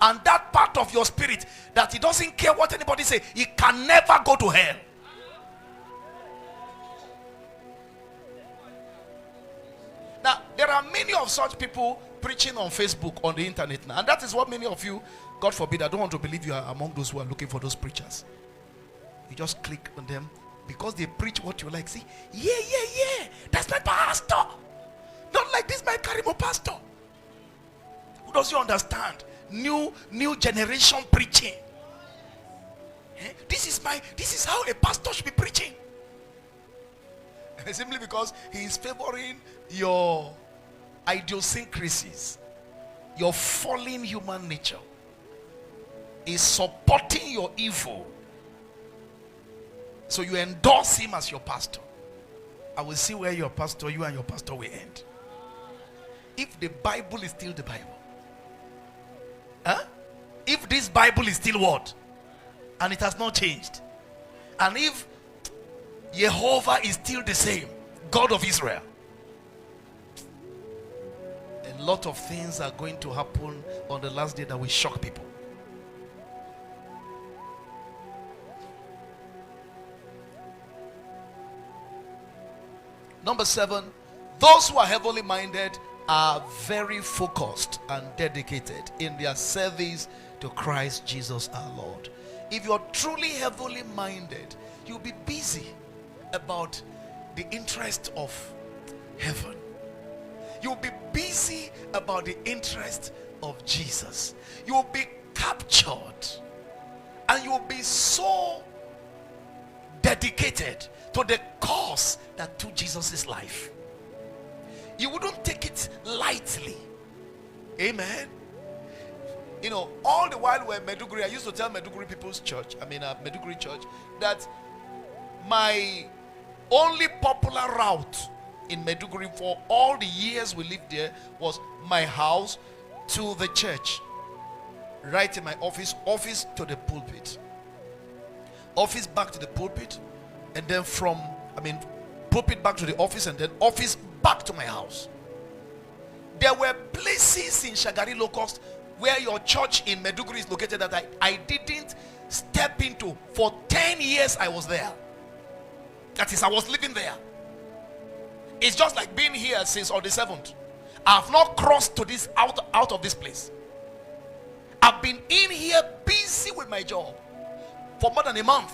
and that part of your spirit that he doesn't care what anybody say, he can never go to hell. Now, there are many of such people preaching on Facebook, on the internet now. And that is what many of you, God forbid, I don't want to believe you are among those who are looking for those preachers. You just click on them because they preach what you like. See, yeah, that's my pastor. Not like this, my Karimo pastor. Who doesn't understand? New generation preaching. This is how a pastor should be preaching. Simply because he is favoring your idiosyncrasies, your fallen human nature. Is supporting your evil. So you endorse him as your pastor. I will see where your pastor, you and your pastor will end. If the Bible is still the Bible. If this Bible is still what? And it has not changed. And if Jehovah is still the same, God of Israel, a lot of things are going to happen on the last day that will shock people. Number 7, those who are heavenly minded are very focused and dedicated in their service to Christ Jesus our Lord. If you're truly heavenly minded, you'll be busy about the interest of heaven. You'll be busy about the interest of Jesus. You'll be captured and you'll be so dedicated to the cause that took Jesus' life. You wouldn't take it lightly. Amen. You know, all the while we're in Meduguri, I used to tell Meduguri People's Church, Meduguri Church, that my only popular route in Meduguri for all the years we lived there was my house to the church. Right in my office to the pulpit. Office back to the pulpit. And then pulpit back to the office, and then office back to my house. There were places in Shagari Locust where your church in Meduguri is located that I didn't step into. For 10 years I was there. That is, I was living there. It's just like being here since on the 7th. I have not crossed to this out of this place. I've been in here busy with my job for more than a month.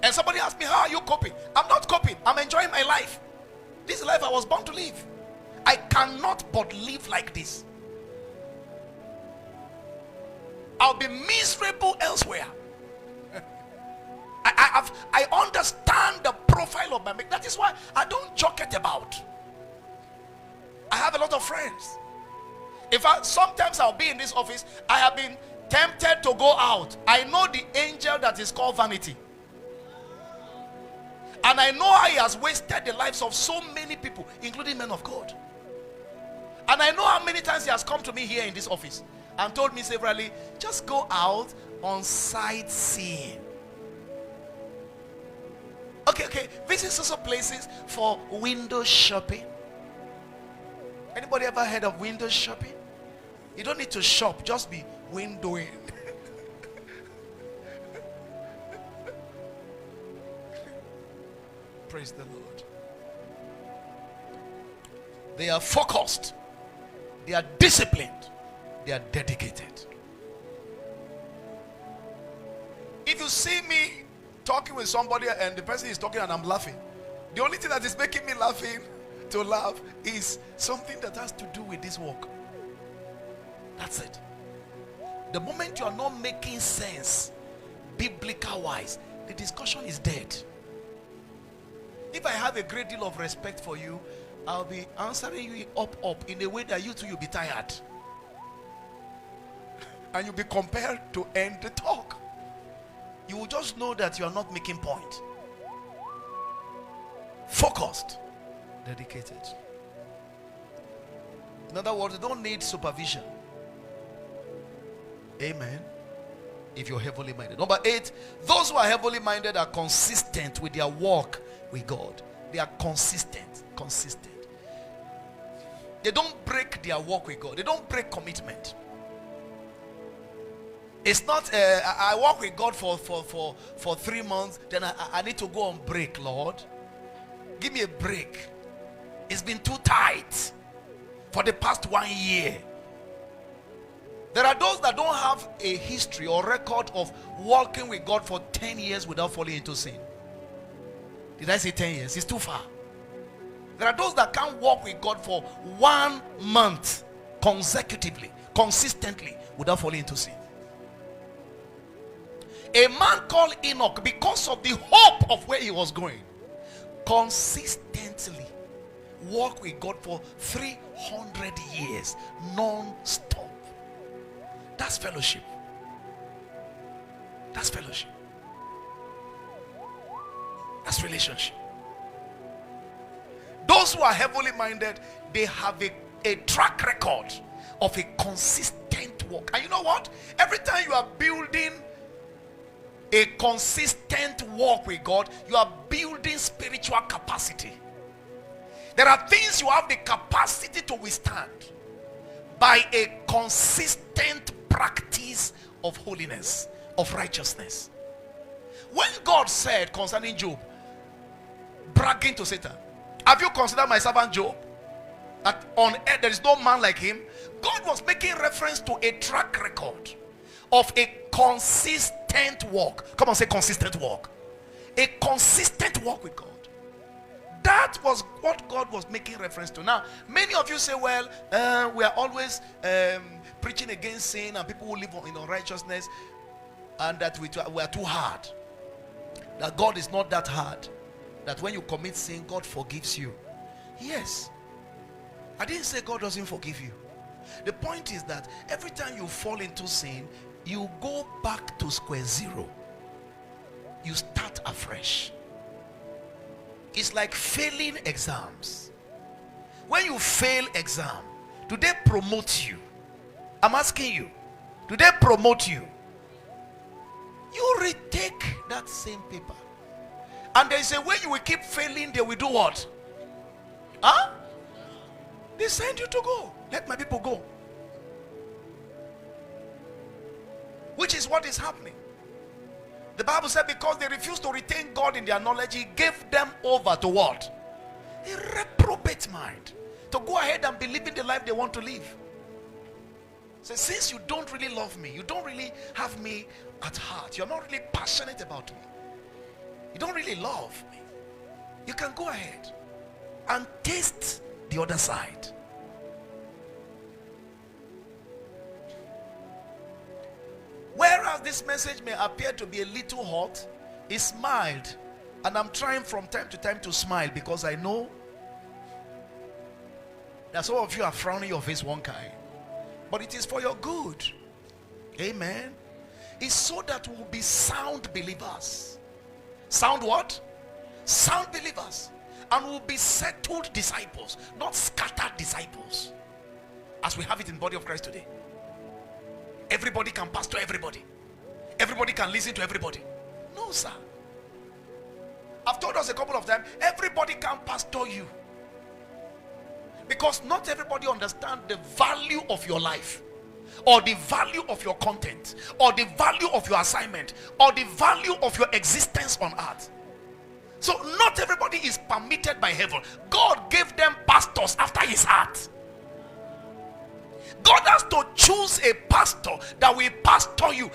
And somebody asked me, how are you coping? I'm not coping. I'm enjoying my life. This is life I was born to live. I cannot but live like this. I'll be miserable elsewhere. I understand the profile of my mate. That is why I don't joke it about. I have a lot of friends. In fact, sometimes I'll be in this office. I have been tempted to go out. I know the angel that is called vanity. And I know how he has wasted the lives of so many people, including men of God. And I know how many times he has come to me here in this office and told me severally, just go out on sightseeing. Okay. Visit some places for window shopping. Anybody ever heard of window shopping? You don't need to shop, just be windowing. Praise the Lord. They are focused. They are disciplined. They are dedicated. If you see me talking with somebody and the person is talking and I'm laughing, the only thing that is making me laugh is something that has to do with this work. That's it. The moment you are not making sense biblical wise, the discussion is dead. If I have a great deal of respect for you, I'll be answering you up in a way that you too you'll be tired. And you'll be compelled to end the talk. You will just know that you are not making point. Focused. Dedicated. In other words, you don't need supervision. Amen. If you're heavily minded. Number 8, those who are heavily minded are consistent with their walk with God. They are consistent. They don't break their walk with God. They don't break commitment. It's not I walk with God for 3 months, then I need to go on break. Lord, give me a break. It's been too tight for the past 1 year. There are those that don't have a history or record of walking with God for 10 years without falling into sin. Did I say 10 years? It's too far. There are those that can't walk with God for 1 month consecutively, consistently, without falling into sin. A man called Enoch, because of the hope of where he was going, consistently walked with God for 300 years non-stop. That's fellowship. That's fellowship. That's relationship. Those who are heavily minded, they have a track record of a consistent walk. And you know what? Every time you are building a consistent walk with God, you are building spiritual capacity. There are things you have the capacity to withstand by a consistent practice of holiness, of righteousness. When God said concerning Job, bragging to Satan, have you considered my servant Job? That on earth there is no man like him. God was making reference to a track record of a consistent walk. Come on, say consistent walk. A consistent walk with God. That was what God was making reference to. Now, many of you say, well, we are always preaching against sin and people who live in unrighteousness, and that we are too hard. That God is not that hard. That when you commit sin, God forgives you. Yes. I didn't say God doesn't forgive you. The point is that every time you fall into sin, you go back to square zero. You start afresh. It's like failing exams. When you fail exam, do they promote you? I'm asking you, do they promote you? You retake that same paper. And there is a way you will keep failing. They will do what? Huh? They send you to go. Let my people go. Which is what is happening. The Bible said because they refused to retain God in their knowledge, he gave them over to what? A reprobate mind. To go ahead and be living the life they want to live. So since you don't really love me, you don't really have me at heart, you're not really passionate about me, you don't really love me, you can go ahead and taste the other side. Whereas this message may appear to be a little hot, it's mild. And I'm trying from time to time to smile, because I know that some of you are frowning your face one kind. But it is for your good. Amen. It's so that we'll be sound believers. Sound what? Sound believers. And we'll be settled disciples, not scattered disciples, as we have it in the body of Christ today. Everybody can pastor everybody. Everybody can listen to everybody. No, sir. I've told us a couple of times, everybody can pastor you. Because not everybody understands the value of your life, or the value of your content, or the value of your assignment, or the value of your existence on earth. So not everybody is permitted by heaven. God gave them pastors after his heart. God has to choose a pastor that will pastor you,